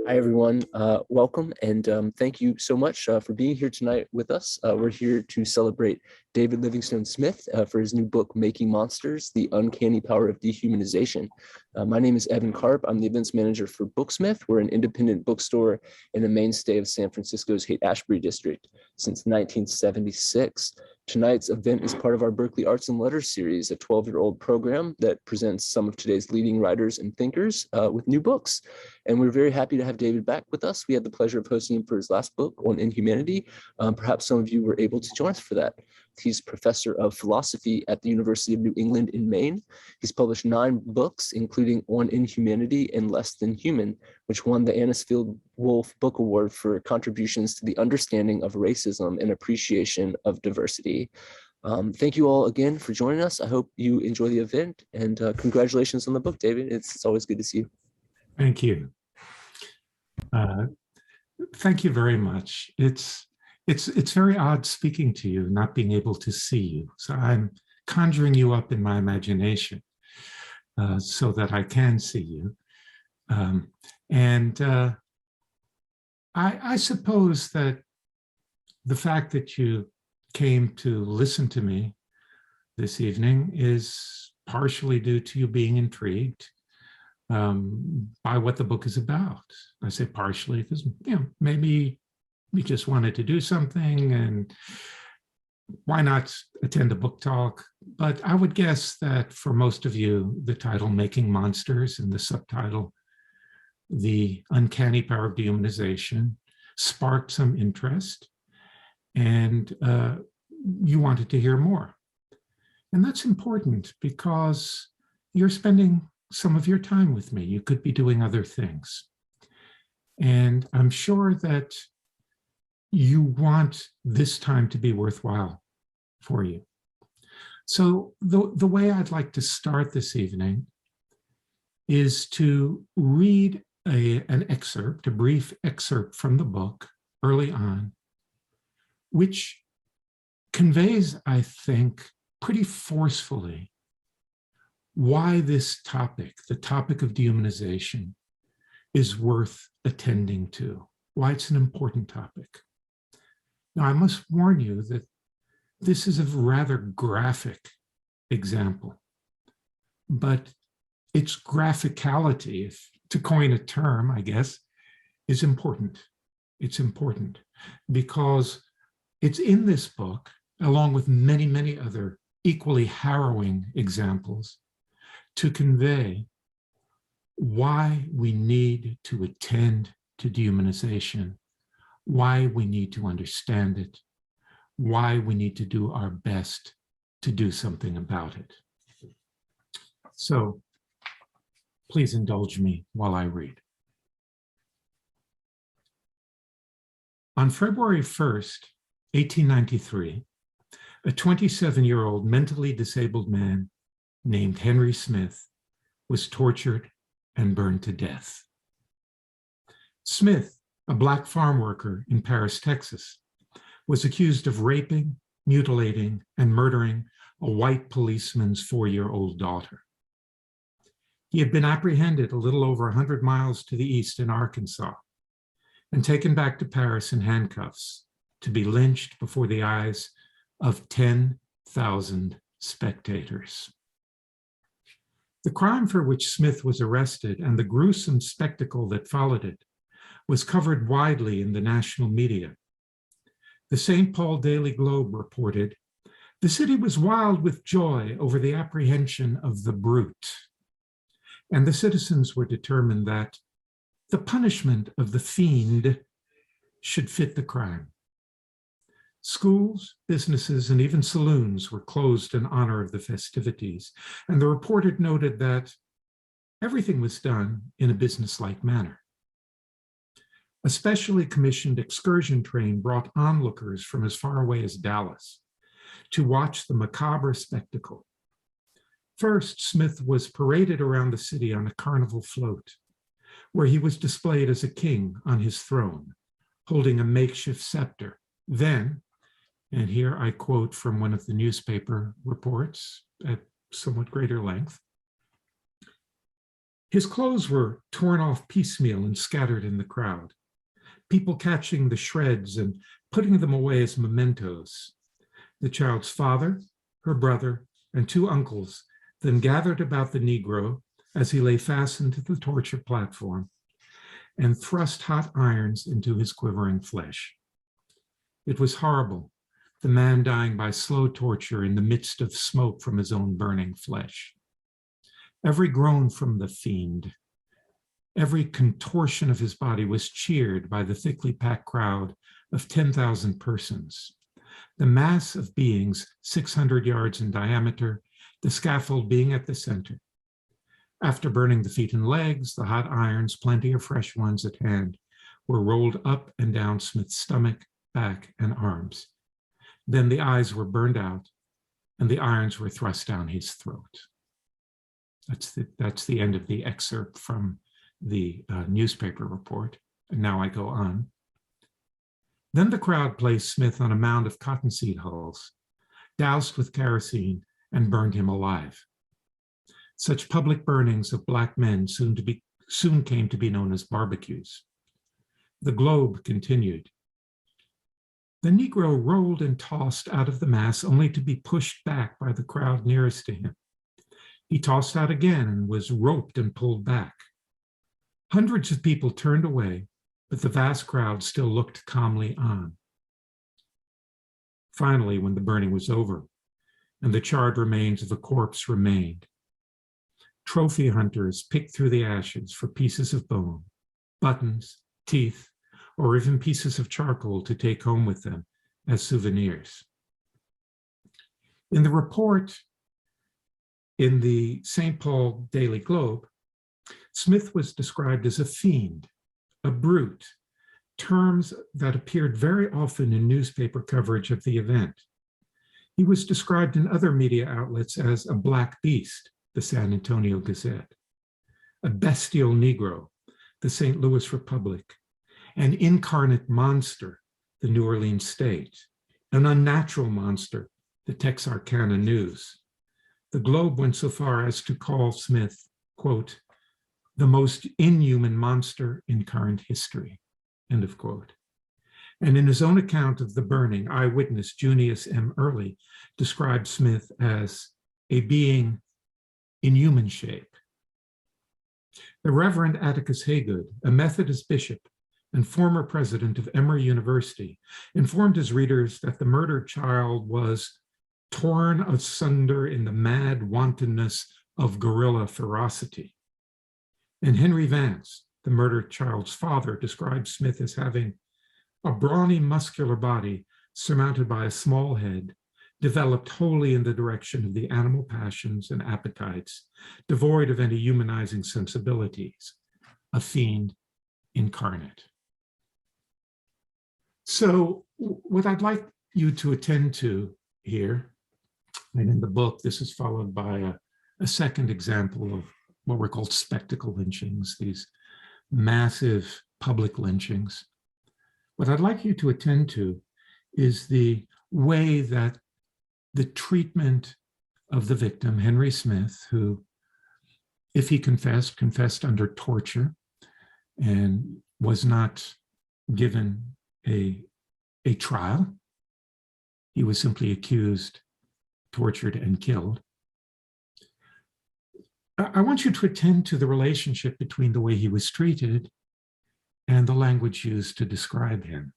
Hi, everyone. Welcome, and thank you so much for being here tonight with us. We're here to celebrate David Livingstone Smith for his new book, Making Monsters, The Uncanny Power of Dehumanization. My name is Evan Karp. I'm the events manager for Booksmith. We're an independent bookstore in the mainstay of San Francisco's Haight-Ashbury district since 1976. Tonight's event is part of our Berkeley Arts and Letters series, a 12-year-old program that presents some of today's leading writers and thinkers with new books. And we're very happy to have David back with us. We had the pleasure of hosting him for his last book on Inhumanity. Perhaps some of you were able to join us for that. He's professor of philosophy at the University of New England in Maine. He's published 9 books, including On Inhumanity and Less Than Human, which won the Anisfield Wolf Book Award for contributions to the understanding of racism and appreciation of diversity. Thank you all again for joining us. I hope you enjoy the event, and congratulations on the book, David. It's always good to see you. Thank you. Thank you very much. It's very odd speaking to you, not being able to see you. So I'm conjuring you up in my imagination so that I can see you. I suppose that the fact that you came to listen to me this evening is partially due to you being intrigued by what the book is about. I say partially because, maybe we just wanted to do something, and why not attend a book talk? But I would guess that for most of you, the title Making Monsters and the subtitle The Uncanny Power of Dehumanization sparked some interest, and you wanted to hear more. And that's important because you're spending some of your time with me. You could be doing other things. And I'm sure that you want this time to be worthwhile for you. So the way I'd like to start this evening is to read an excerpt, a brief excerpt from the book early on, which conveys, I think, pretty forcefully why this topic, the topic of dehumanization, is worth attending to, why it's an important topic. Now, I must warn you that this is a rather graphic example, but its graphicality, if to coin a term, I guess, is important. It's important because it's in this book, along with many, many other equally harrowing examples, to convey why we need to attend to dehumanization, why we need to understand it, why we need to do our best to do something about it. So please indulge me while I read. On February 1st, 1893, a 27-year-old mentally disabled man named Henry Smith was tortured and burned to death. Smith, a Black farm worker in Paris, Texas, was accused of raping, mutilating, and murdering a white policeman's 4-year-old daughter. He had been apprehended a little over 100 miles to the east in Arkansas and taken back to Paris in handcuffs to be lynched before the eyes of 10,000 spectators. The crime for which Smith was arrested and the gruesome spectacle that followed it was covered widely in the national media. The St. Paul Daily Globe reported, "The city was wild with joy over the apprehension of the brute." And the citizens were determined that the punishment of the fiend should fit the crime. Schools, businesses, and even saloons were closed in honor of the festivities, and the reporter noted that everything was done in a businesslike manner. A specially commissioned excursion train brought onlookers from as far away as Dallas to watch the macabre spectacle. First, Smith was paraded around the city on a carnival float, where he was displayed as a king on his throne, holding a makeshift scepter. Then, and here I quote from one of the newspaper reports at somewhat greater length, His clothes were torn off piecemeal and scattered in the crowd, people catching the shreds and putting them away as mementos. The child's father, her brother, and two uncles then gathered about the Negro as he lay fastened to the torture platform and thrust hot irons into his quivering flesh. It was horrible, the man dying by slow torture in the midst of smoke from his own burning flesh. Every groan from the fiend, every contortion of his body was cheered by the thickly packed crowd of 10,000 persons. The mass of beings 600 yards in diameter, the scaffold being at the center. After burning the feet and legs, the hot irons, plenty of fresh ones at hand, were rolled up and down Smith's stomach, back, and arms. Then the eyes were burned out, and the irons were thrust down his throat. That's the end of the excerpt from the newspaper report. And now I go on. Then the crowd placed Smith on a mound of cottonseed hulls, doused with kerosene, and burned him alive. Such public burnings of Black men soon came to be known as barbecues. The Globe continued. The Negro rolled and tossed out of the mass only to be pushed back by the crowd nearest to him. He tossed out again and was roped and pulled back. Hundreds of people turned away, but the vast crowd still looked calmly on. Finally, when the burning was over and the charred remains of a corpse remained, trophy hunters picked through the ashes for pieces of bone, buttons, teeth, or even pieces of charcoal to take home with them as souvenirs. In the report in the St. Paul Daily Globe, Smith was described as a fiend, a brute, terms that appeared very often in newspaper coverage of the event. He was described in other media outlets as a black beast, the San Antonio Gazette, a bestial Negro, the St. Louis Republic, an incarnate monster, the New Orleans State, an unnatural monster, the Texarkana News. The Globe went so far as to call Smith, quote, the most inhuman monster in current history, end of quote. And in his own account of the burning, eyewitness Junius M. Early described Smith as a being in human shape. The Reverend Atticus Haygood, a Methodist bishop and former president of Emory University, informed his readers that the murdered child was torn asunder in the mad wantonness of guerrilla ferocity. And Henry Vance, the murdered child's father, described Smith as having a brawny, muscular body surmounted by a small head, developed wholly in the direction of the animal passions and appetites, devoid of any humanizing sensibilities, a fiend incarnate. So what I'd like you to attend to here, and in the book, this is followed by a second example of what were called spectacle lynchings, these massive public lynchings. What I'd like you to attend to is the way that the treatment of the victim, Henry Smith, who, if he confessed under torture and was not given a trial. He was simply accused, tortured, and killed. I want you to attend to the relationship between the way he was treated and the language used to describe him.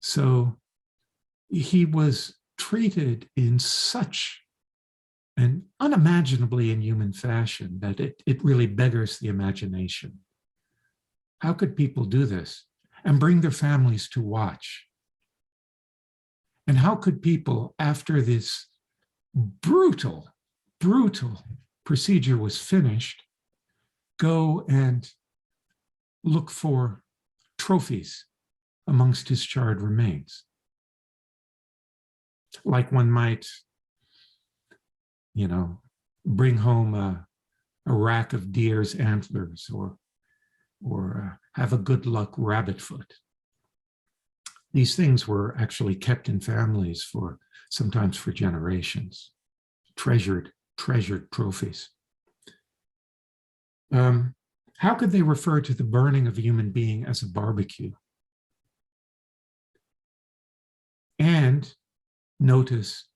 So he was treated in such an unimaginably inhuman fashion that it really beggars the imagination. How could people do this and bring their families to watch? And how could people, after this brutal procedure was finished, go and look for trophies amongst his charred remains? Like one might, bring home a rack of deer's antlers or have a good luck rabbit foot. These things were actually kept in families sometimes for generations, treasured trophies. How could they refer to the burning of a human being as a barbecue? And notice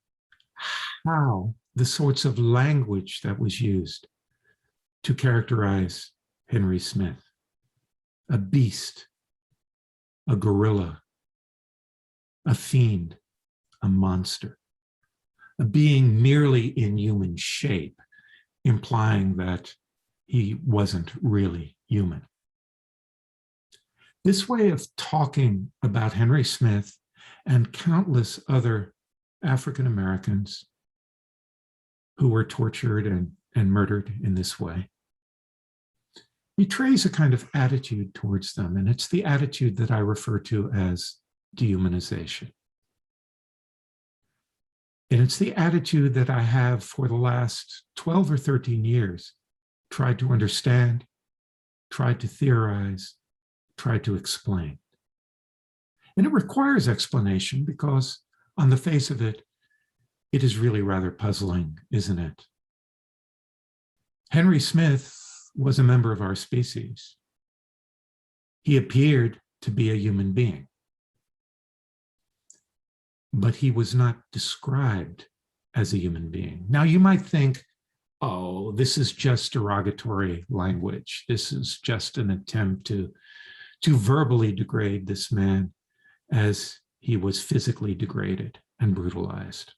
how the sorts of language that was used to characterize Henry Smith: a beast, a gorilla, a fiend, a monster, a being merely in human shape, implying that he wasn't really human. This way of talking about Henry Smith and countless other African Americans who were tortured and murdered in this way betrays a kind of attitude towards them, and it's the attitude that I refer to as dehumanization. And it's the attitude that I have for the last 12 or 13 years tried to understand, tried to theorize, tried to explain. And it requires explanation because, on the face of it, it is really rather puzzling, isn't it? Henry Smith was a member of our species. He appeared to be a human being, but he was not described as a human being. Now, you might think, oh, this is just derogatory language. This is just an attempt to verbally degrade this man as he was physically degraded and brutalized.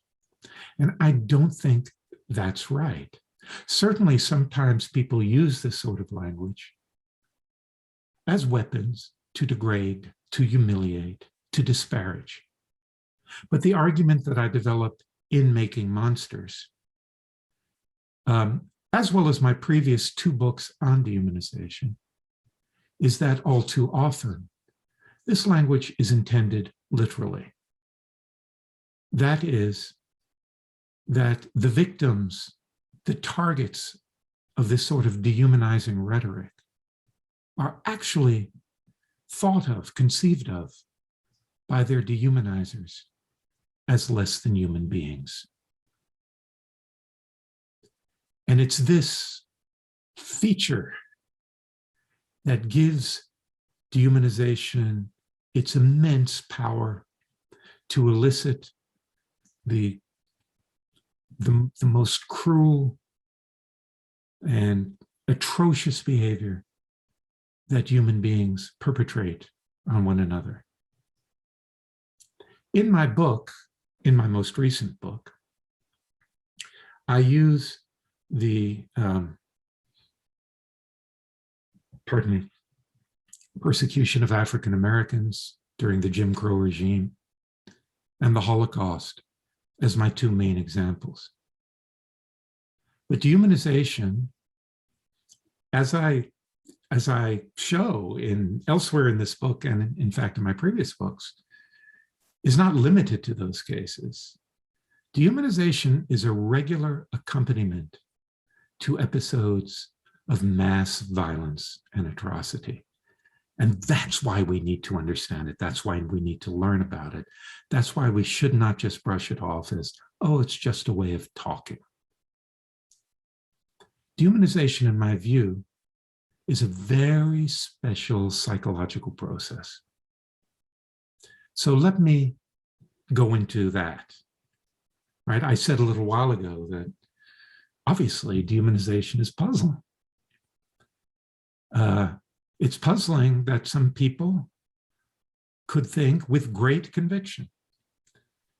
And I don't think that's right. Certainly, sometimes people use this sort of language as weapons to degrade, to humiliate, to disparage. But the argument that I developed in Making Monsters, as well as my previous 2 books on dehumanization, is that all too often, this language is intended literally. That is, that the victims, the targets of this sort of dehumanizing rhetoric are actually thought of, conceived of by their dehumanizers as less than human beings. And it's this feature that gives dehumanization its immense power to elicit the most cruel and atrocious behavior that human beings perpetrate on one another. In my book, in my most recent book, I use the persecution of African Americans during the Jim Crow regime and the Holocaust as my 2 main examples. But dehumanization, as I show elsewhere in this book, and in fact in my previous books, is not limited to those cases. Dehumanization is a regular accompaniment to episodes of mass violence and atrocity. And that's why we need to understand it. That's why we need to learn about it. That's why we should not just brush it off as, oh, it's just a way of talking. Dehumanization, in my view, is a very special psychological process. So let me go into that. Right? I said a little while ago that obviously dehumanization is puzzling. It's puzzling that some people could think with great conviction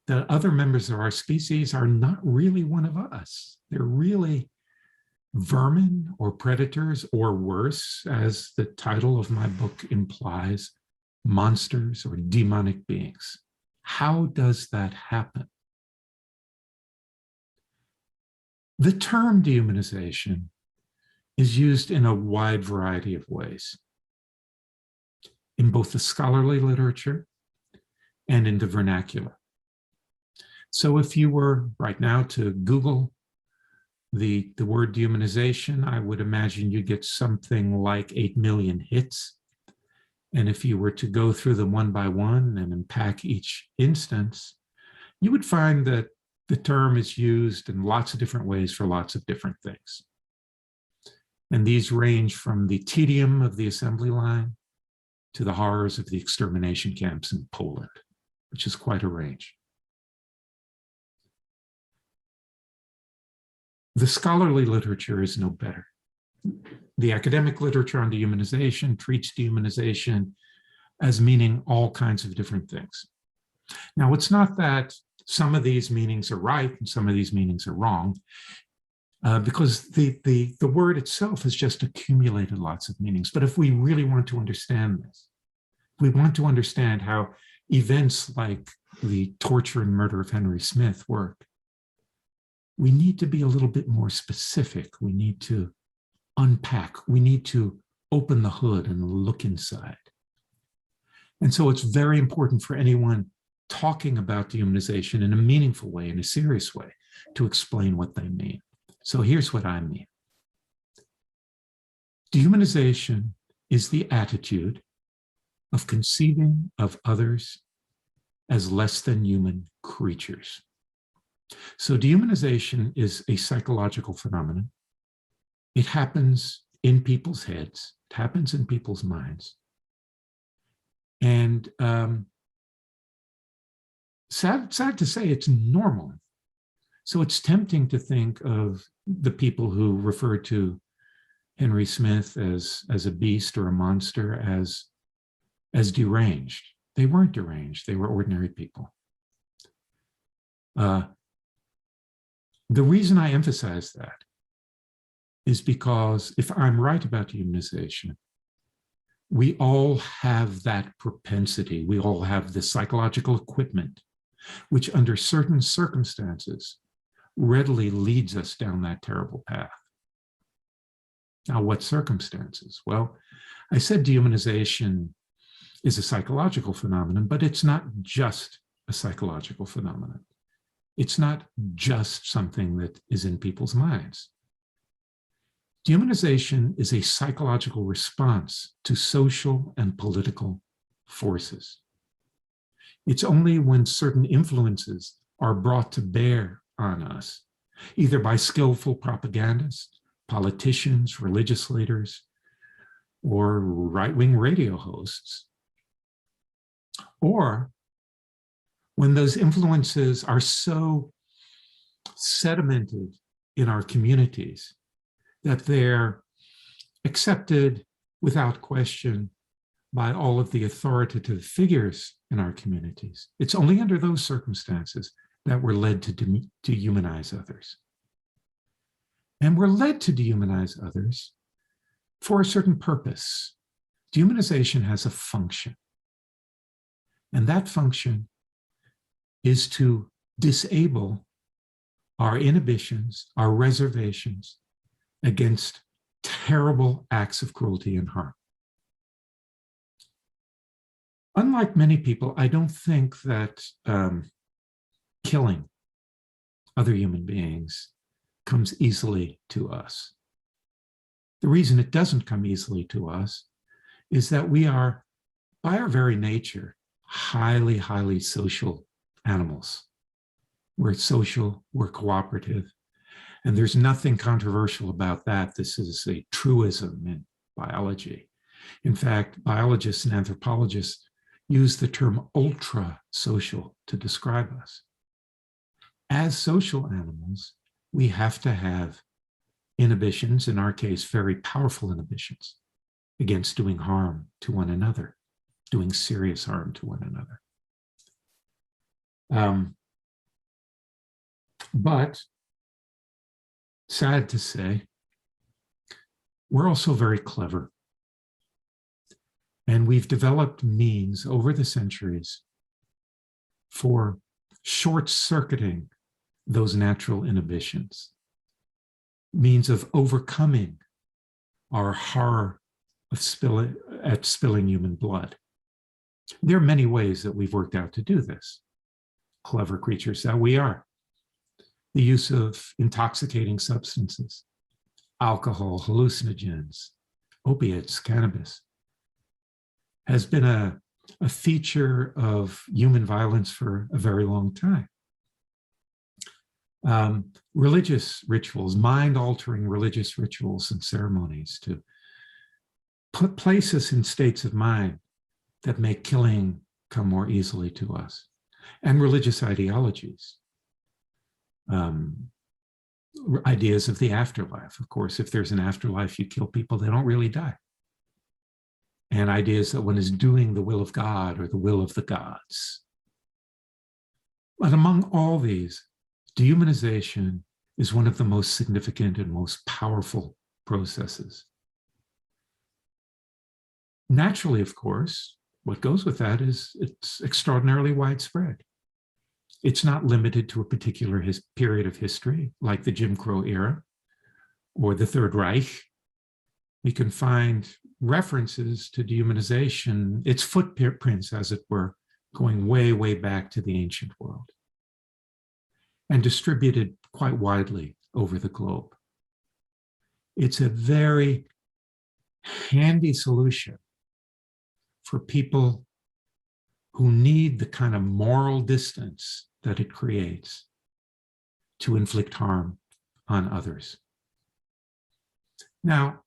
that other members of our species are not really one of us. They're really vermin or predators, or worse, as the title of my book implies, monsters or demonic beings. How does that happen? The term dehumanization is used in a wide variety of ways, in both the scholarly literature and in the vernacular. So if you were right now to Google the word dehumanization, I would imagine you get something like 8 million hits. And if you were to go through them one by one and unpack each instance, you would find that the term is used in lots of different ways for lots of different things. And these range from the tedium of the assembly line to the horrors of the extermination camps in Poland, which is quite a range. The scholarly literature is no better. The academic literature on dehumanization treats dehumanization as meaning all kinds of different things. Now, it's not that some of these meanings are right and some of these meanings are wrong, because the word itself has just accumulated lots of meanings. But if we really want to understand this, we want to understand how events like the torture and murder of Henry Smith work, we need to be a little bit more specific. We need to unpack. We need to open the hood and look inside. And so it's very important for anyone talking about dehumanization in a meaningful way, in a serious way, to explain what they mean. So here's what I mean. Dehumanization is the attitude of conceiving of others as less than human creatures. So dehumanization is a psychological phenomenon. It happens in people's heads. It happens in people's minds. And sad to say, it's normal. So it's tempting to think of the people who refer to Henry Smith as a beast or a monster as deranged. They weren't deranged. They were ordinary people. The reason I emphasize that is because if I'm right about dehumanization, we all have that propensity. We all have the psychological equipment, which under certain circumstances readily leads us down that terrible path. Now, what circumstances? Well, I said dehumanization is a psychological phenomenon, but it's not just a psychological phenomenon. It's not just something that is in people's minds. Dehumanization is a psychological response to social and political forces. It's only when certain influences are brought to bear on us, either by skillful propagandists, politicians, religious leaders, or right-wing radio hosts, or when those influences are so sedimented in our communities that they're accepted without question by all of the authoritative figures in our communities. It's only under those circumstances that we're led to dehumanize others. And we're led to dehumanize others for a certain purpose. Dehumanization has a function. And that function is to disable our inhibitions, our reservations against terrible acts of cruelty and harm. Unlike many people, I don't think that killing other human beings comes easily to us. The reason it doesn't come easily to us is that we are, by our very nature, highly, highly social animals. We're social, we're cooperative, and there's nothing controversial about that. This is a truism in biology. In fact, biologists and anthropologists use the term ultra-social to describe us. As social animals, we have to have inhibitions, in our case, very powerful inhibitions, against doing harm to one another, doing serious harm to one another. But sad to say, we're also very clever. And we've developed means over the centuries for short-circuiting those natural inhibitions, means of overcoming our horror of spilling human blood. There are many ways that we've worked out to do this. Clever creatures that we are. The use of intoxicating substances, alcohol, hallucinogens, opiates, cannabis, has been a feature of human violence for a very long time. Religious rituals, mind-altering religious rituals and ceremonies to place us in states of mind that make killing come more easily to us, and religious ideologies. Ideas of the afterlife. Of course, if there's an afterlife, you kill people, they don't really die. And ideas that one is doing the will of God or the will of the gods. But among all these, dehumanization is one of the most significant and most powerful processes. Naturally, of course, what goes with that is it's extraordinarily widespread. It's not limited to a particular period of history, like the Jim Crow era or the Third Reich. We can find references to dehumanization, its footprints, as it were, going way, way back to the ancient world, and distributed quite widely over the globe. It's a very handy solution for people who need the kind of moral distance that it creates to inflict harm on others. Now,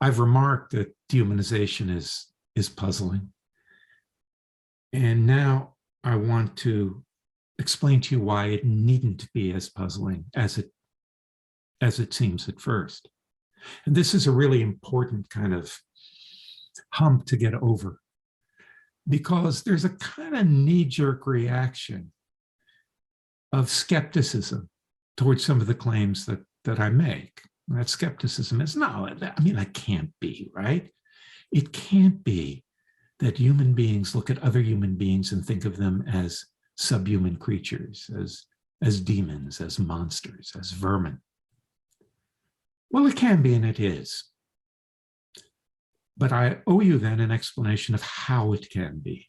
I've remarked that dehumanization is puzzling. And now I want to explain to you why it needn't be as puzzling as it seems at first. And this is a really important kind of hump to get over, because there's a kind of knee-jerk reaction of skepticism towards some of the claims that I make. That skepticism is, no, I mean, that can't be, right? It can't be that human beings look at other human beings and think of them as subhuman creatures, as demons, as monsters, as vermin. Well, it can be, and it is. But I owe you then an explanation of how it can be.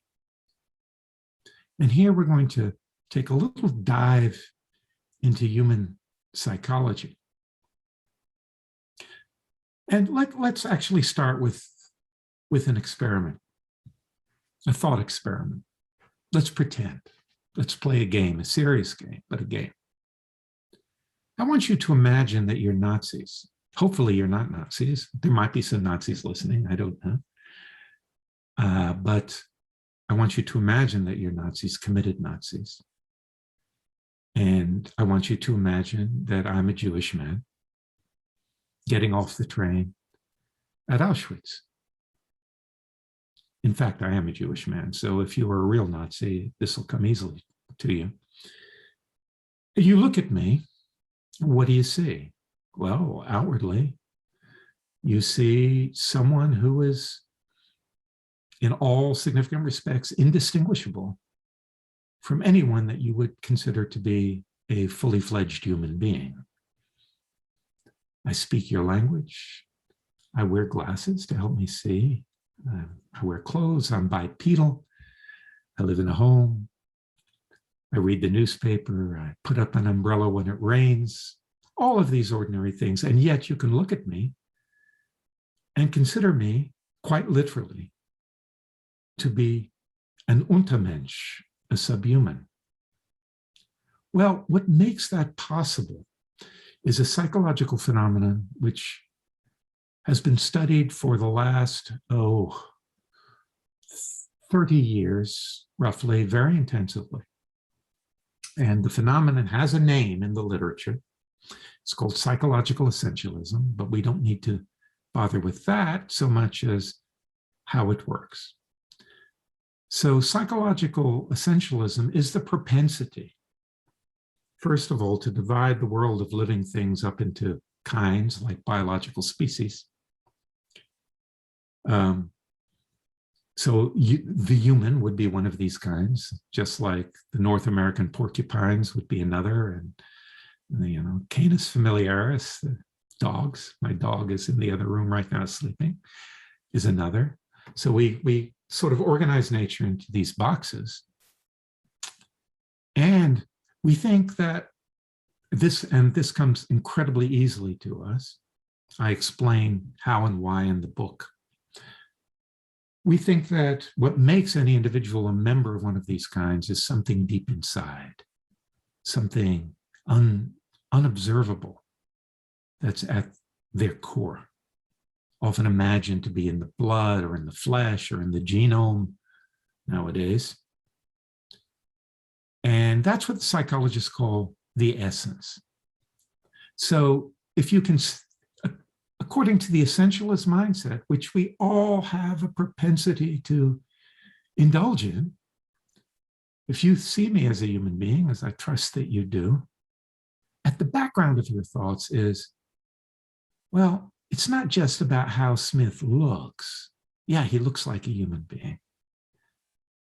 And here we're going to take a little dive into human psychology. And let's actually start with an experiment, a thought experiment. Let's pretend. Let's play a game, a serious game, but a game. I want you to imagine that you're Nazis. Hopefully you're not Nazis. There might be some Nazis listening, I don't know. But I want you to imagine that you're Nazis, committed Nazis. And I want you to imagine that I'm a Jewish man getting off the train at Auschwitz. In fact, I am a Jewish man, so if you were a real Nazi, this will come easily to you. You look at me, what do you see? Well, outwardly, you see someone who is, in all significant respects, indistinguishable from anyone that you would consider to be a fully fledged human being. I speak your language. I wear glasses to help me see. I wear clothes. I'm bipedal. I live in a home. I read the newspaper. I put up an umbrella when it rains. All of these ordinary things. And yet you can look at me and consider me, quite literally, to be an Untermensch, a subhuman. Well, what makes that possible is a psychological phenomenon which has been studied for the last, 30 years, roughly, very intensively. And the phenomenon has a name in the literature. It's called psychological essentialism, but we don't need to bother with that so much as how it works. So psychological essentialism is the propensity, first of all, to divide the world of living things up into kinds, like biological species. The human would be one of these kinds, just like the North American porcupines would be another, and Canis familiaris, the dogs. My dog is in the other room right now sleeping, is another. So we sort of organize nature into these boxes. And we think that this comes incredibly easily to us. I explain how and why in the book. We think that what makes any individual a member of one of these kinds is something deep inside, something unobservable that's at their core, often imagined to be in the blood or in the flesh or in the genome nowadays. And that's what the psychologists call the essence. So if you can, according to the essentialist mindset, which we all have a propensity to indulge in, if you see me as a human being, as I trust that you do, at the background of your thoughts is, well, it's not just about how Smith looks. Yeah, he looks like a human being.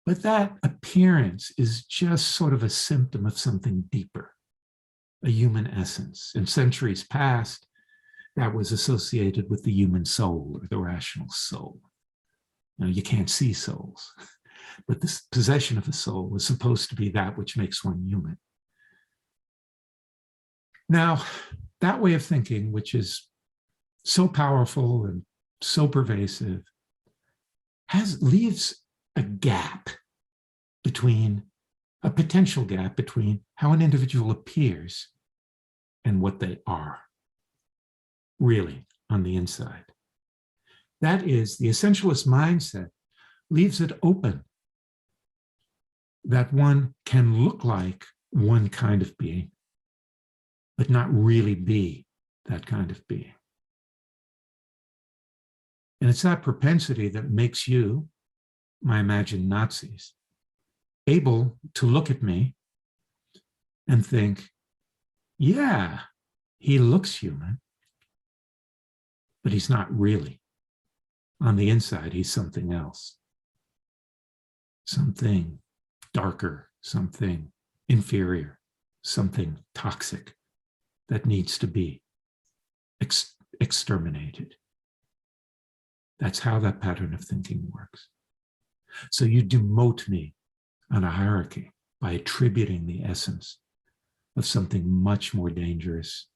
But that appearance is just sort of a symptom of something deeper, a human essence. In centuries past, that was associated with the human soul or the rational soul. Now, you can't see souls, but this possession of a soul was supposed to be that which makes one human. Now, that way of thinking, which is so powerful and so pervasive, leaves a gap between, a potential gap between how an individual appears and what they are, really, on the inside. That is, the essentialist mindset leaves it open that one can look like one kind of being, but not really be that kind of being. And it's that propensity that makes you, my imagined Nazis, able to look at me and think, yeah, he looks human, but he's not really. On the inside, he's something else. Something darker, something inferior, something toxic that needs to be exterminated. That's how that pattern of thinking works. So you demote me on a hierarchy by attributing the essence of something much more dangerous,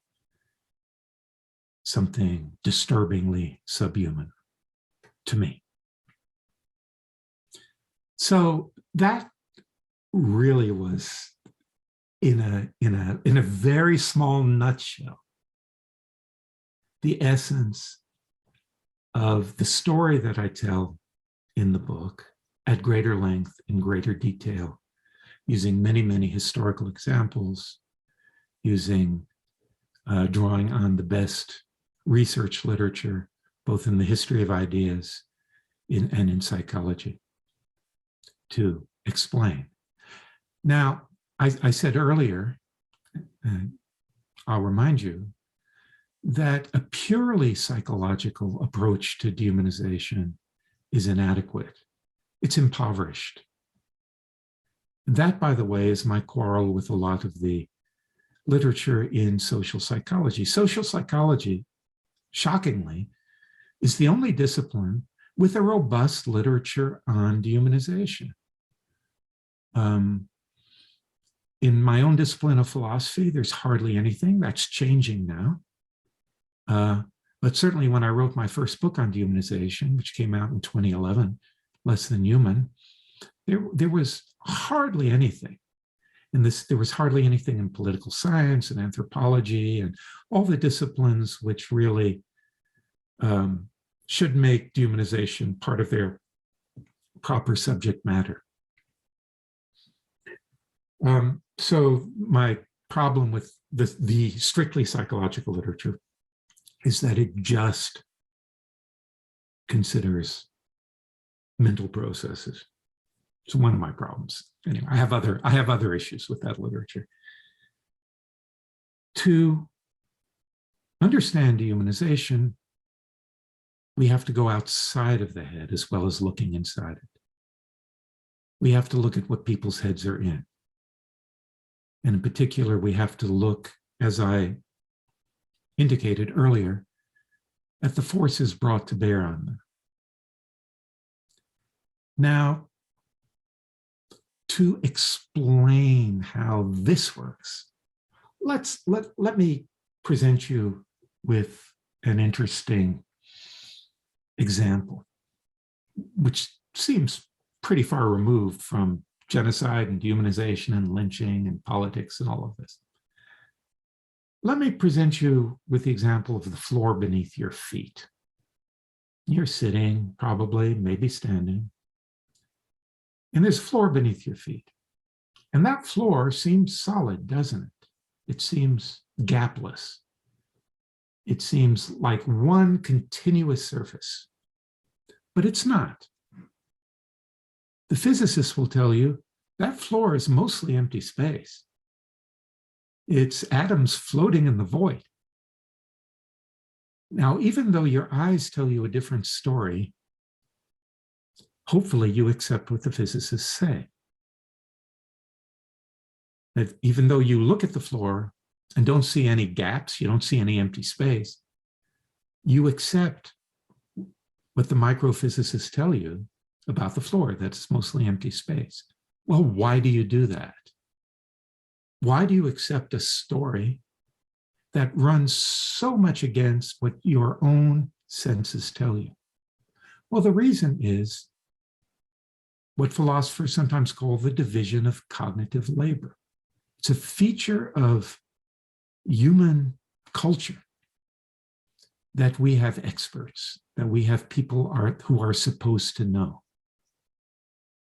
something disturbingly subhuman to me. So that really was, in a very small nutshell, the essence of the story that I tell in the book at greater length, in greater detail, using many, many historical examples, using drawing on the best research literature, both in the history of ideas and in psychology, to explain. Now, I said earlier, I'll remind you, that a purely psychological approach to dehumanization is inadequate. It's impoverished. That, by the way, is my quarrel with a lot of the literature in social psychology. Social psychology, shockingly, is the only discipline with a robust literature on dehumanization. In my own discipline of philosophy, there's hardly anything. That's changing now. But certainly when I wrote my first book on dehumanization, which came out in 2011, Less Than Human, there was hardly anything. There was hardly anything in political science and anthropology and all the disciplines which really should make dehumanization part of their proper subject matter. So my problem with the strictly psychological literature is that it just considers mental processes. It's one of my problems. Anyway, I have other issues with that literature. To understand dehumanization, we have to go outside of the head as well as looking inside it. We have to look at what people's heads are in. And in particular, we have to look, as I indicated earlier, at the forces brought to bear on them. Now, to explain how this works, let me present you with an interesting example, which seems pretty far removed from genocide and dehumanization and lynching and politics and all of this. Let me present you with the example of the floor beneath your feet. You're sitting, probably, maybe standing, and there's a floor beneath your feet. And that floor seems solid, doesn't it? It seems gapless. It seems like one continuous surface, but it's not. The physicists will tell you that floor is mostly empty space. It's atoms floating in the void. Now, even though your eyes tell you a different story, hopefully you accept what the physicists say. That even though you look at the floor and don't see any gaps, you don't see any empty space, you accept what the microphysicists tell you about the floor, that it's mostly empty space. Well, why do you do that? Why do you accept a story that runs so much against what your own senses tell you? Well, the reason is what philosophers sometimes call the division of cognitive labor. It's a feature of human culture that we have experts, that we have people who are supposed to know.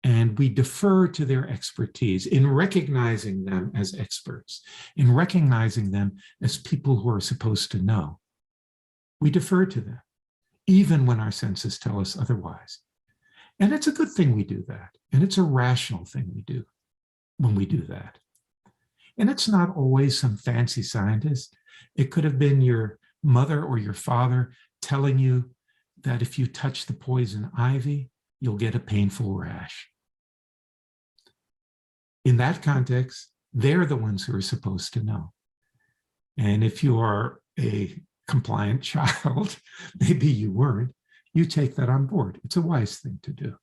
And we defer to their expertise in recognizing them as experts, in recognizing them as people who are supposed to know. We defer to them, even when our senses tell us otherwise. And it's a good thing we do that. And it's a rational thing we do when we do that. And it's not always some fancy scientist. It could have been your mother or your father telling you that if you touch the poison ivy, you'll get a painful rash. In that context, they're the ones who are supposed to know. And if you are a compliant child, maybe you weren't, you take that on board. It's a wise thing to do.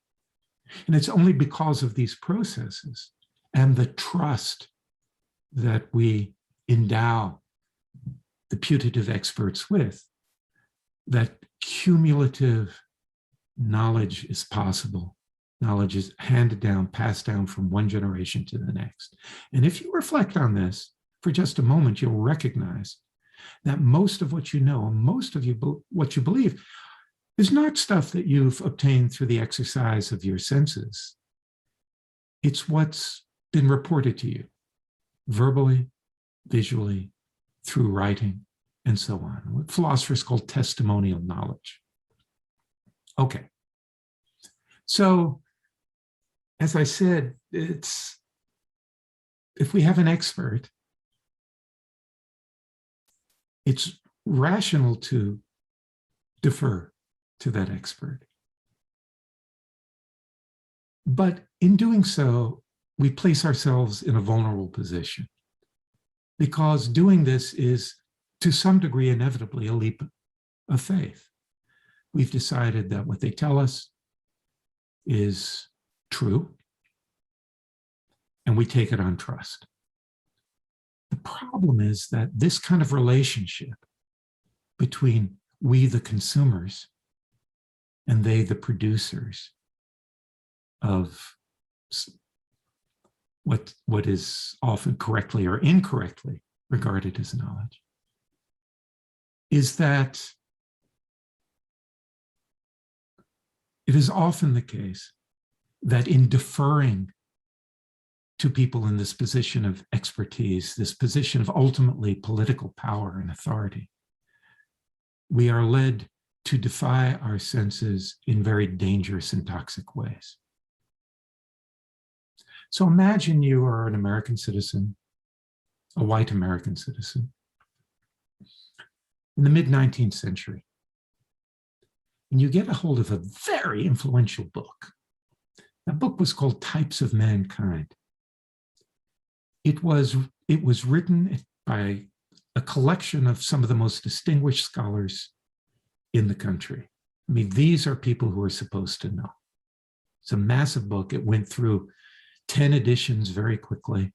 And it's only because of these processes and the trust that we endow the putative experts with that cumulative knowledge is possible. Knowledge is handed down, passed down from one generation to the next. And if you reflect on this for just a moment, you'll recognize that most of what you know, most of what you believe, is not stuff that you've obtained through the exercise of your senses. It's what's been reported to you, verbally, visually, through writing, and so on. What philosophers call testimonial knowledge. Okay. So, as I said, if we have an expert, it's rational to defer to that expert. But in doing so, we place ourselves in a vulnerable position, because doing this is, to some degree, inevitably a leap of faith. We've decided that what they tell us is true, and we take it on trust. The problem is that this kind of relationship between we, the consumers, and they, the producers of what is often correctly or incorrectly regarded as knowledge, is that it is often the case that in deferring to people in this position of expertise, this position of ultimately political power and authority, we are led to defy our senses in very dangerous and toxic ways. So imagine you are an American citizen, a white American citizen, in the mid-19th century, and you get a hold of a very influential book. That book was called Types of Mankind. It was written by a collection of some of the most distinguished scholars in the country. I mean, these are people who are supposed to know. It's a massive book. It went through 10 editions very quickly.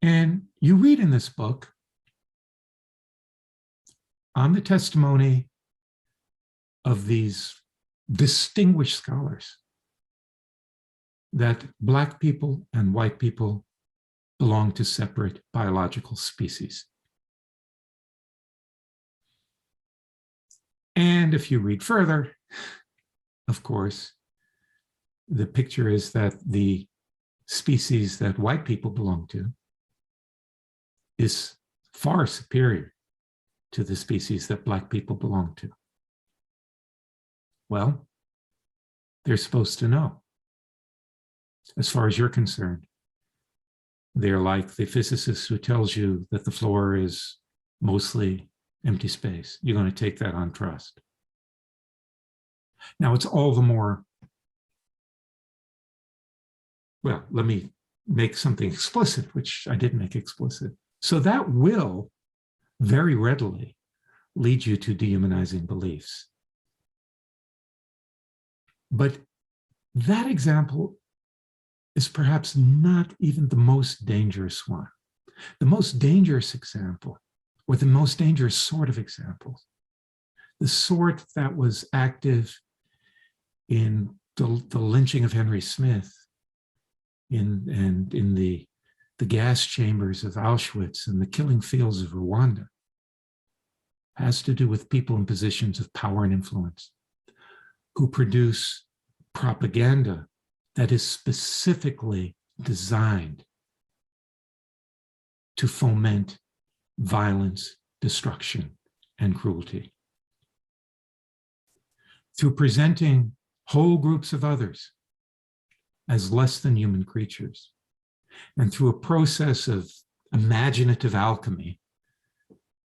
And you read in this book on the testimony of these distinguished scholars that Black people and white people belong to separate biological species. And if you read further, of course, the picture is that the species that white people belong to is far superior to the species that Black people belong to. Well, they're supposed to know. As far as you're concerned, they're like the physicist who tells you that the floor is mostly empty space. You're going to take that on trust. Now, it's all the more, well, let me make something explicit, which I did make explicit. So that will very readily lead you to dehumanizing beliefs. But that example is perhaps not even the most dangerous one. The most dangerous example, or the most dangerous sort of example, the sort that was active in the lynching of Henry Smith and in the gas chambers of Auschwitz and the killing fields of Rwanda, has to do with people in positions of power and influence who produce propaganda that is specifically designed to foment violence, destruction, and cruelty. Through presenting whole groups of others as less than human creatures, and through a process of imaginative alchemy,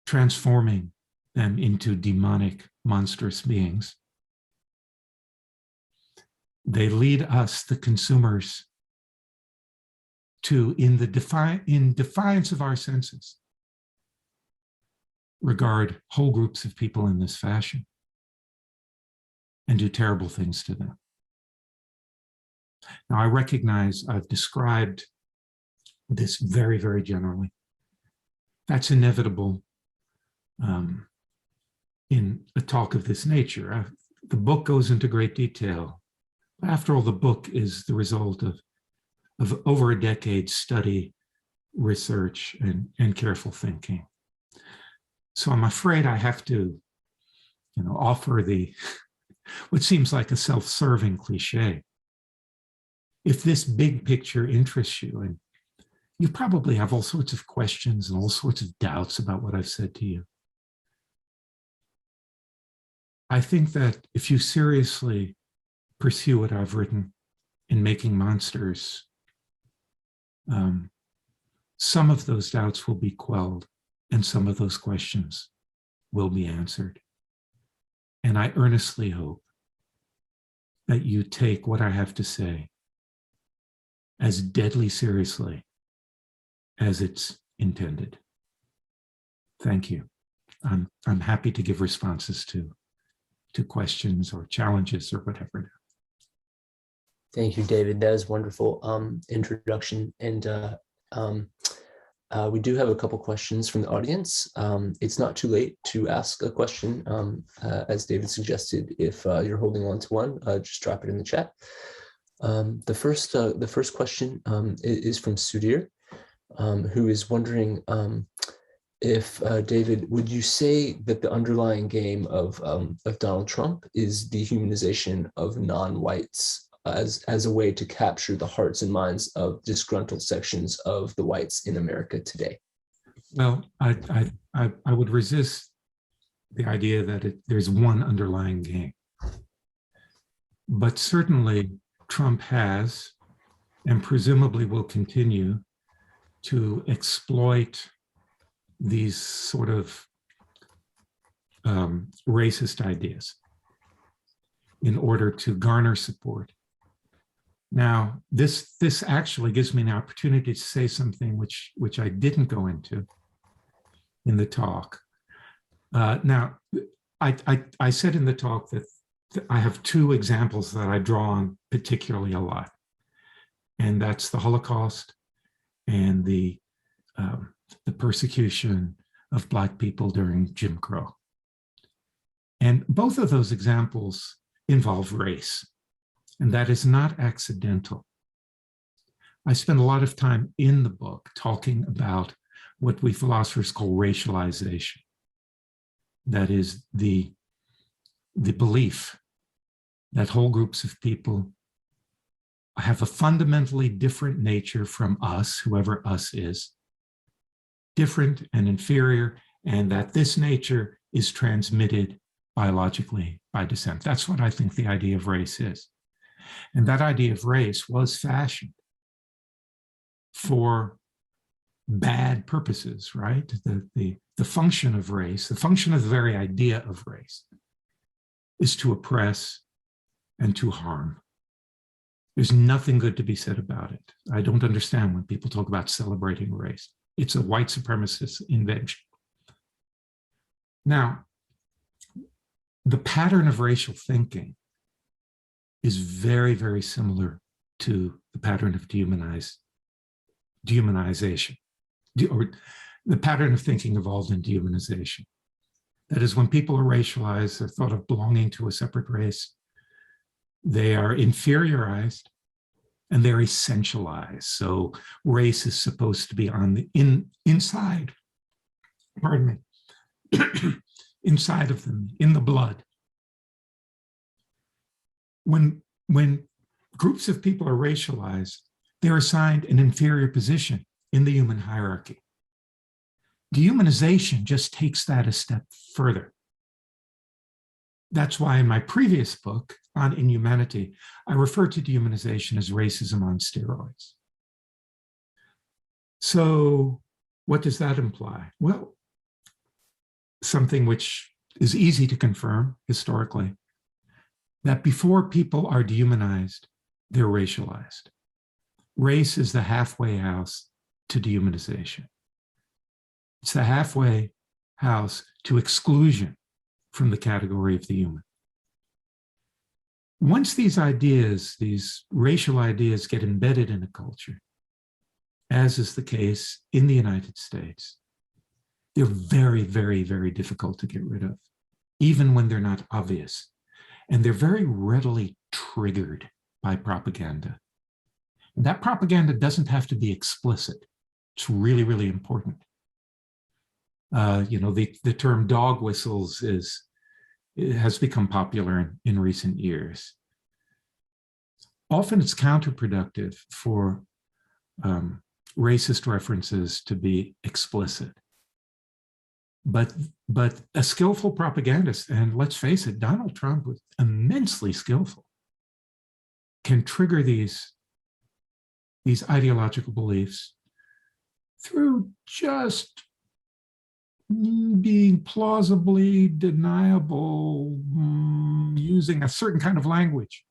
transforming them into demonic, monstrous beings, they lead us, the consumers, to, in defiance of our senses, regard whole groups of people in this fashion and do terrible things to them. Now, I recognize I've described this very, very generally. That's inevitable in a talk of this nature. The book goes into great detail. After all, the book is the result of over a decade's study, research, and careful thinking. So I'm afraid I have to, offer what seems like a self-serving cliche. If this big picture interests you, and you probably have all sorts of questions and all sorts of doubts about what I've said to you, I think that if you seriously pursue what I've written in Making Monsters, some of those doubts will be quelled and some of those questions will be answered. And I earnestly hope that you take what I have to say as deadly seriously as it's intended. Thank you. I'm happy to give responses to questions or challenges or whatever. Thank you, David. That is wonderful introduction. And we do have a couple questions from the audience. It's not too late to ask a question. As David suggested, if you're holding on to one, just drop it in the chat. The first question is from Sudhir, who is wondering if, David, would you say that the underlying game of Donald Trump is dehumanization of non-whites as a way to capture the hearts and minds of disgruntled sections of the whites in America today? Well, I would resist the idea that there's one underlying game. But certainly Trump has, and presumably will continue, to exploit these sort of racist ideas in order to garner support. Now, this actually gives me an opportunity to say something which I didn't go into in the talk. Now, I said in the talk that I have two examples that I draw on particularly a lot, and that's the Holocaust and the persecution of Black people during Jim Crow. And both of those examples involve race, and that is not accidental. I spend a lot of time in the book talking about what we philosophers call racialization. That is the belief that whole groups of people have a fundamentally different nature from us, whoever us is, different and inferior, and that this nature is transmitted biologically by descent. That's what I think the idea of race is. And that idea of race was fashioned for bad purposes, right? The function of race, the function of the very idea of race, is to oppress and to harm. There's nothing good to be said about it. I don't understand when people talk about celebrating race. It's a white supremacist invention. Now, the pattern of racial thinking is very, very similar to the pattern of dehumanization, or the pattern of thinking evolved in dehumanization. That is, when people are racialized, they're thought of belonging to a separate race, they are inferiorized, and they're essentialized. So race is supposed to be on the inside, pardon me, inside of them, in the blood. When groups of people are racialized, they're assigned an inferior position in the human hierarchy. Dehumanization just takes that a step further. That's why in my previous book on inhumanity, I refer to dehumanization as racism on steroids. So what does that imply? Well, something which is easy to confirm historically, that before people are dehumanized, they're racialized. Race is the halfway house to dehumanization. It's the halfway house to exclusion from the category of the human. Once these ideas, these racial ideas, get embedded in a culture, as is the case in the United States, they're very, very, very difficult to get rid of, even when they're not obvious. And they're very readily triggered by propaganda. And that propaganda doesn't have to be explicit. It's really, really important. The term dog whistles has become popular in recent years. Often it's counterproductive for racist references to be explicit. But a skillful propagandist, and let's face it, Donald Trump was immensely skillful, can trigger these ideological beliefs through just being plausibly deniable, using a certain kind of language,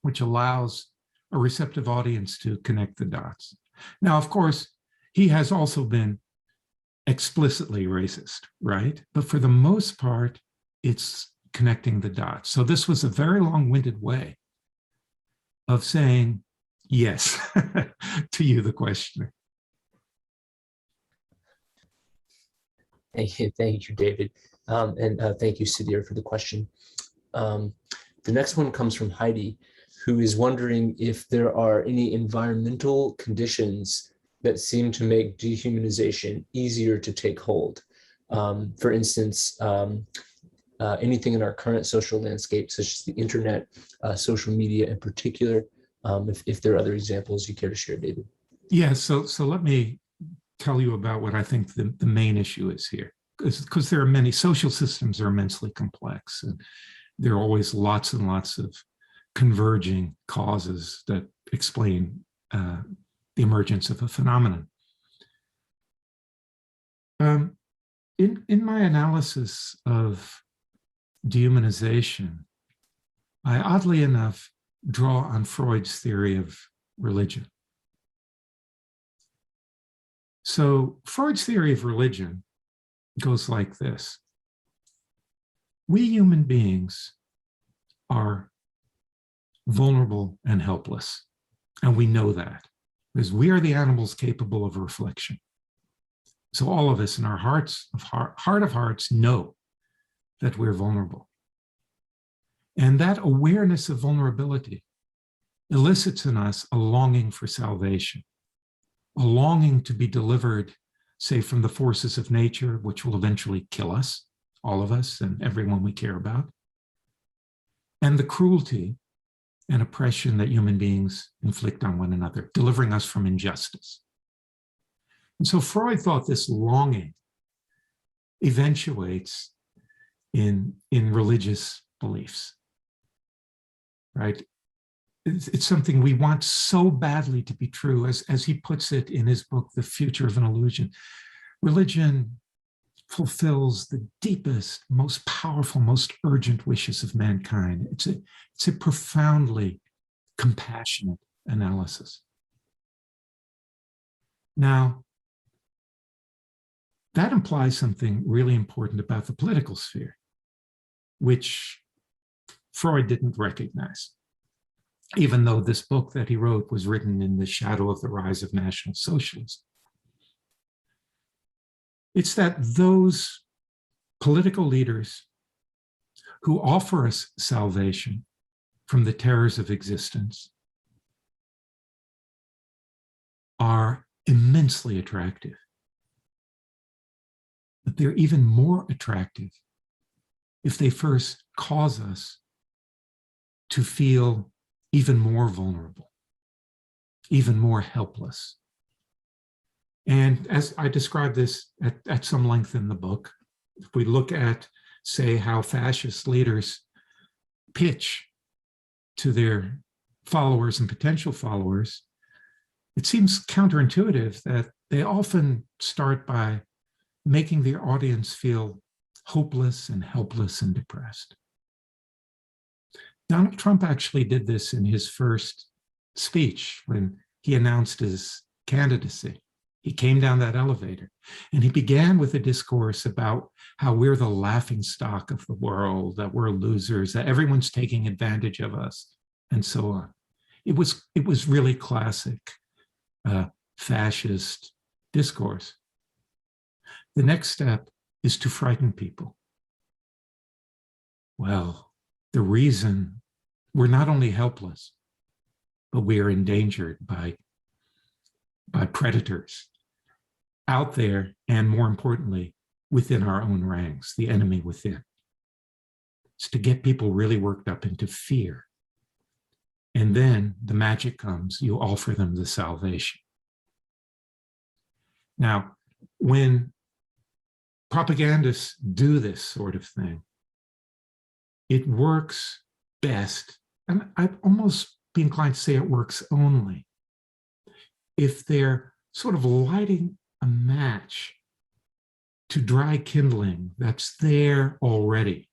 which allows a receptive audience to connect the dots. Now, of course, he has also been explicitly racist, right? But for the most part, it's connecting the dots. So this was a very long-winded way of saying yes to you, the questioner. Thank you, David. And thank you, Sudhir, for the question. The next one comes from Heidi, who is wondering if there are any environmental conditions that seem to make dehumanization easier to take hold. For instance, anything in our current social landscape, such as the internet, social media in particular, if there are other examples you care to share, David. Yeah, so let me tell you about what I think the main issue is here. Because there are many, social systems are immensely complex, and there are always lots and lots of converging causes that explain the emergence of a phenomenon. In my analysis of dehumanization, I oddly enough draw on Freud's theory of religion. So Freud's theory of religion goes like this. We human beings are vulnerable and helpless, and we know that, because we are the animals capable of reflection. So all of us in our heart of hearts know that we're vulnerable. And that awareness of vulnerability elicits in us a longing for salvation, a longing to be delivered, say, from the forces of nature, which will eventually kill us, all of us and everyone we care about, and the cruelty and oppression that human beings inflict on one another, delivering us from injustice. And so Freud thought this longing eventuates in religious beliefs, right? It's something we want so badly to be true, as he puts it in his book, The Future of an Illusion. Religion fulfills the deepest, most powerful, most urgent wishes of mankind. It's a profoundly compassionate analysis. Now, that implies something really important about the political sphere, which Freud didn't recognize, even though this book that he wrote was written in the shadow of the rise of National Socialism. It's that those political leaders who offer us salvation from the terrors of existence are immensely attractive. But they're even more attractive if they first cause us to feel even more vulnerable, even more helpless. And as I describe this at some length in the book, if we look at, say, how fascist leaders pitch to their followers and potential followers, it seems counterintuitive that they often start by making their audience feel hopeless and helpless and depressed. Donald Trump actually did this in his first speech when he announced his candidacy. He came down that elevator and he began with a discourse about how we're the laughing stock of the world, that we're losers, that everyone's taking advantage of us, and so on. It was really classic fascist discourse. The next step is to frighten people. Well, the reason we're not only helpless, but we are endangered by predators out there, and more importantly, within our own ranks, the enemy within. It's to get people really worked up into fear. And then the magic comes, you offer them the salvation. Now, when propagandists do this sort of thing, it works best, and I'd almost be inclined to say it works only, if they're sort of lighting a match to dry kindling that's there already,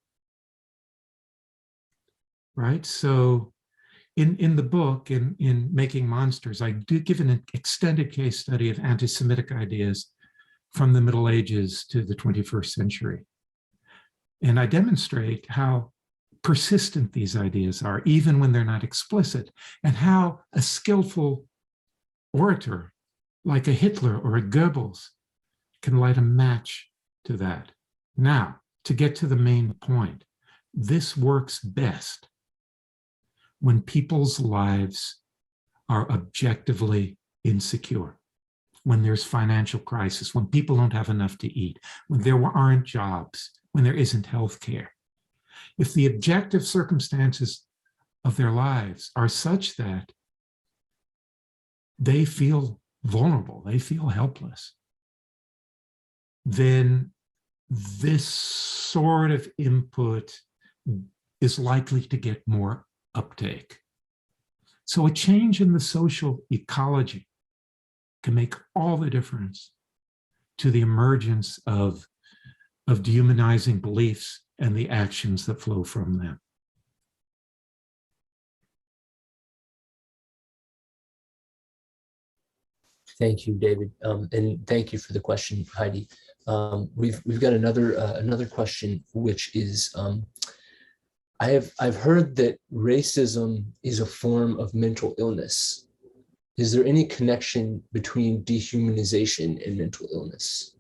right? So in the book, in Making Monsters, I do give an extended case study of anti-Semitic ideas from the Middle Ages to the 21st century. And I demonstrate how persistent these ideas are, even when they're not explicit, and how a skillful orator like a Hitler or a Goebbels can light a match to that. Now, to get to the main point, this works best when people's lives are objectively insecure, when there's financial crisis, when people don't have enough to eat, when there aren't jobs, when there isn't health care. If the objective circumstances of their lives are such that they feel vulnerable, they feel helpless, then this sort of input is likely to get more uptake. So a change in the social ecology can make all the difference to the emergence of dehumanizing beliefs and the actions that flow from them. Thank you, David, and thank you for the question, Heidi. We've got another question, which is, I've heard that racism is a form of mental illness. Is there any connection between dehumanization and mental illness?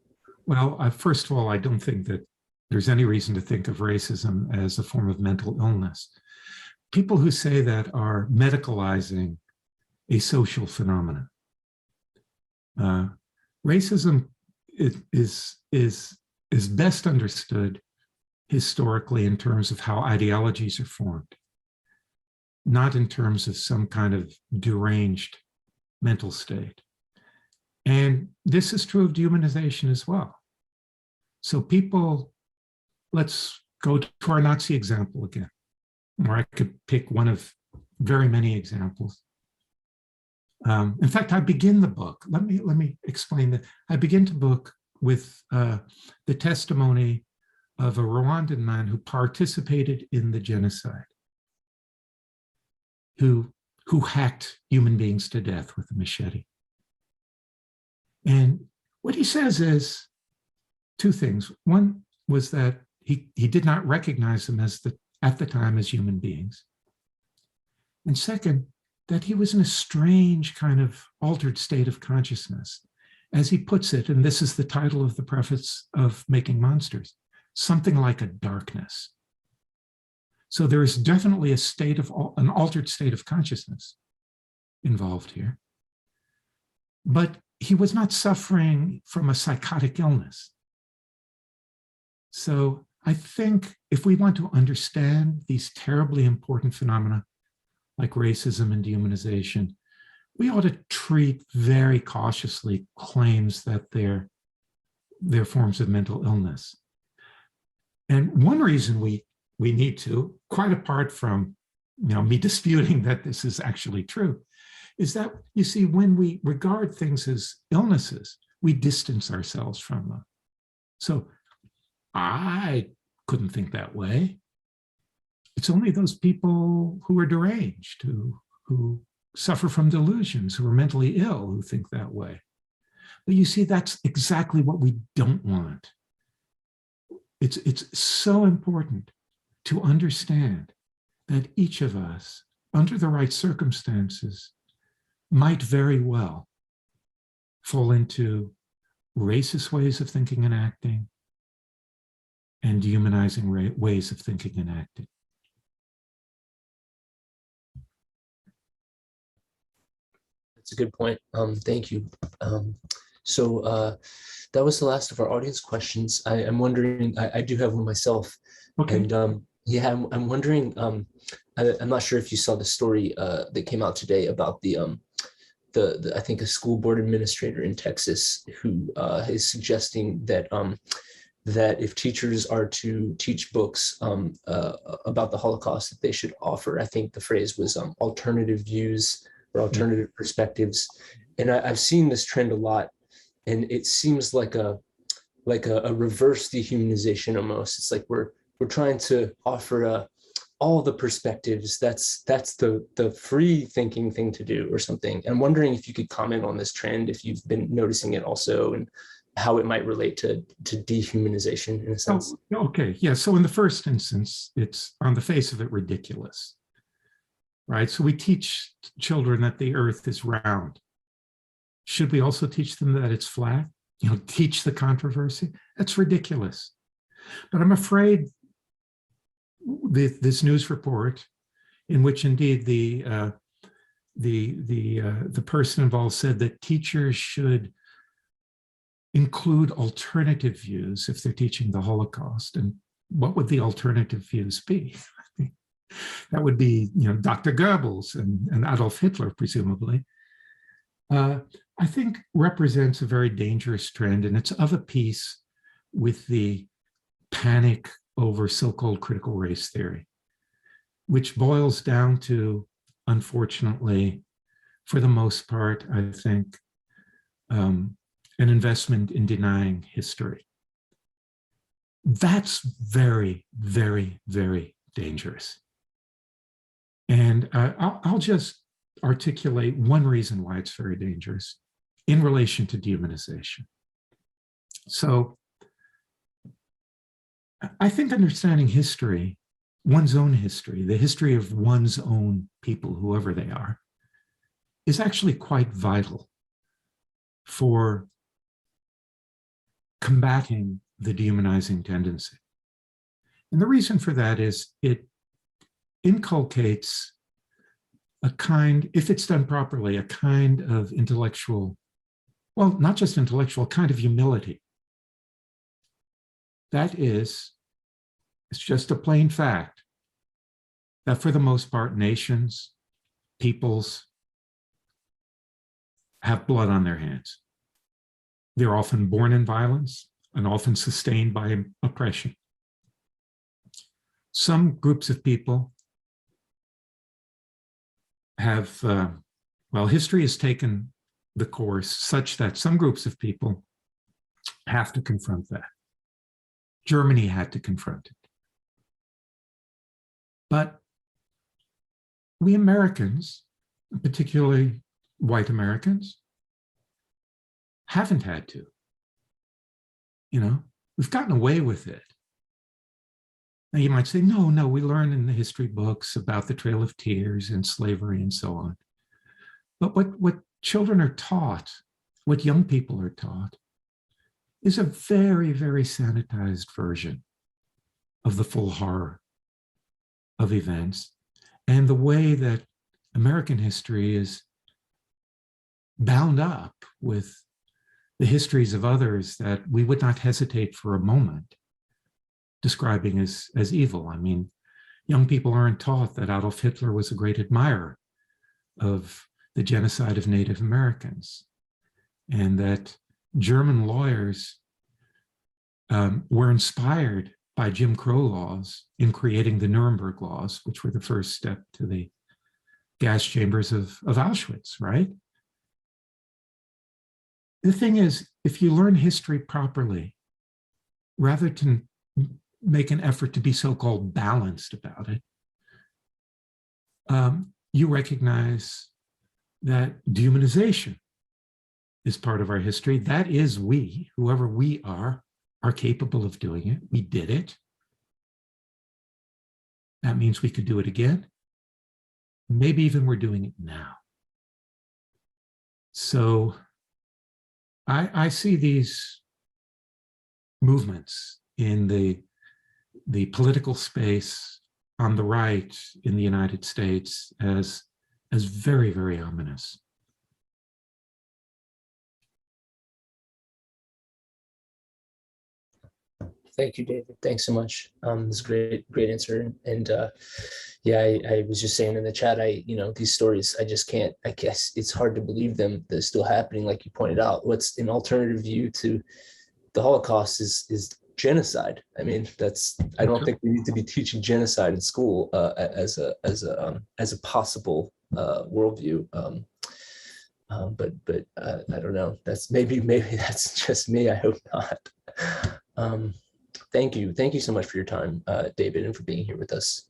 Well, first of all, I don't think that there's any reason to think of racism as a form of mental illness. people who say that are medicalizing a social phenomenon. Racism is best understood historically in terms of how ideologies are formed, not in terms of some kind of deranged mental state. And this is true of dehumanization as well. So people, let's go to our Nazi example again, or I could pick one of very many examples. In fact, I begin the book. Let me explain that. I begin the book with the testimony of a Rwandan man who participated in the genocide, who hacked human beings to death with a machete. And what he says is two things. One was that he did not recognize them at the time as human beings. And second, that he was in a strange kind of altered state of consciousness. As he puts it, and this is the title of the preface of Making Monsters, something like a darkness. So there is definitely an altered state of consciousness involved here. But he was not suffering from a psychotic illness. So I think if we want to understand these terribly important phenomena like racism and dehumanization, we ought to treat very cautiously claims that they're forms of mental illness. And one reason we need to, quite apart from me disputing that this is actually true, is that, you see, when we regard things as illnesses, we distance ourselves from them. So I couldn't think that way. It's only those people who are deranged, who suffer from delusions, who are mentally ill, who think that way. But you see, that's exactly what we don't want. It's so important to understand that each of us, under the right circumstances, might very well fall into racist ways of thinking and acting and dehumanizing ways of thinking and acting. That's a good point. Thank you. So that was the last of our audience questions. I'm wondering, I do have one myself. Okay. And yeah, I'm wondering, I'm not sure if you saw the story that came out today about the I think a school board administrator in Texas who is suggesting that that if teachers are to teach books about the Holocaust, that they should offer, I think the phrase was alternative views or alternative perspectives. And I've seen this trend a lot, and it seems like a reverse dehumanization almost. It's like we're trying to offer all the perspectives. That's the free thinking thing to do or something. I'm wondering if you could comment on this trend, if you've been noticing it also, and how it might relate to dehumanization in a sense. Oh, okay, yeah. So in the first instance, it's on the face of it ridiculous, right? So we teach children that the earth is round. Should we also teach them that it's flat? Teach the controversy? That's ridiculous. But I'm afraid this news report, in which indeed the person involved said that teachers should include alternative views if they're teaching the Holocaust. And what would the alternative views be? That would be, Dr. Goebbels and Adolf Hitler, presumably. I think represents a very dangerous trend, and it's of a piece with the panic over so-called critical race theory, which boils down to, unfortunately, for the most part, I think, an investment in denying history. That's very, very, very dangerous. And I'll just articulate one reason why it's very dangerous in relation to dehumanization. So I think understanding history, one's own history, the history of one's own people, whoever they are, is actually quite vital for combating the dehumanizing tendency. And the reason for that is it inculcates a kind, if it's done properly, a kind of intellectual, well, not just intellectual, kind of humility. That is, it's just a plain fact that for the most part, nations, peoples have blood on their hands. They're often born in violence and often sustained by oppression. Some groups of people have, well, history has taken the course such that some groups of people have to confront that. Germany had to confront it. But we Americans, particularly white Americans, haven't had to. You know, we've gotten away with it. Now you might say, no, we learn in the history books about the Trail of Tears and slavery and so on. But what children are taught, what young people are taught, is a very, very sanitized version of the full horror of events and the way that American history is bound up with the histories of others that we would not hesitate for a moment describing as evil. I mean, young people aren't taught that Adolf Hitler was a great admirer of the genocide of Native Americans, and that German lawyers were inspired by Jim Crow laws in creating the Nuremberg laws, which were the first step to the gas chambers of Auschwitz, right? The thing is, if you learn history properly, rather than make an effort to be so-called balanced about it, you recognize that dehumanization is part of our history. That is we, whoever we are capable of doing it. We did it. That means we could do it again. Maybe even we're doing it now. So I see these movements in the political space on the right in the United States as very, very ominous. Thank you, David. Thanks so much. This is a great answer. And yeah, I was just saying in the chat, these stories, I just can't, I guess it's hard to believe them. They're still happening. Like you pointed out, what's an alternative view to the Holocaust is genocide. I mean, I don't think we need to be teaching genocide in school as a possible worldview. But I don't know. That's maybe that's just me. I hope not. Thank you so much for your time, David, and for being here with us.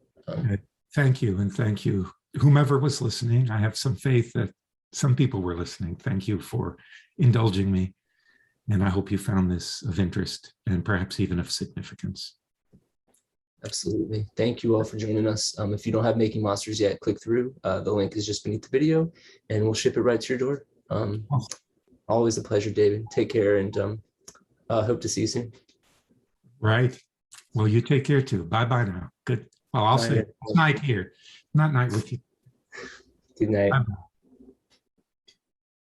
Thank you, and thank you, whomever was listening. I have some faith that some people were listening. Thank you for indulging me, and I hope you found this of interest and perhaps even of significance. Absolutely. Thank you all for joining us. If you don't have Making Monsters yet, click through. The link is just beneath the video, and we'll ship it right to your door. Always a pleasure, David. Take care, and hope to see you soon. Right. Well, you take care too. Bye-bye now. Good. Well, I'll say night here, not night with you. Good night. Bye-bye.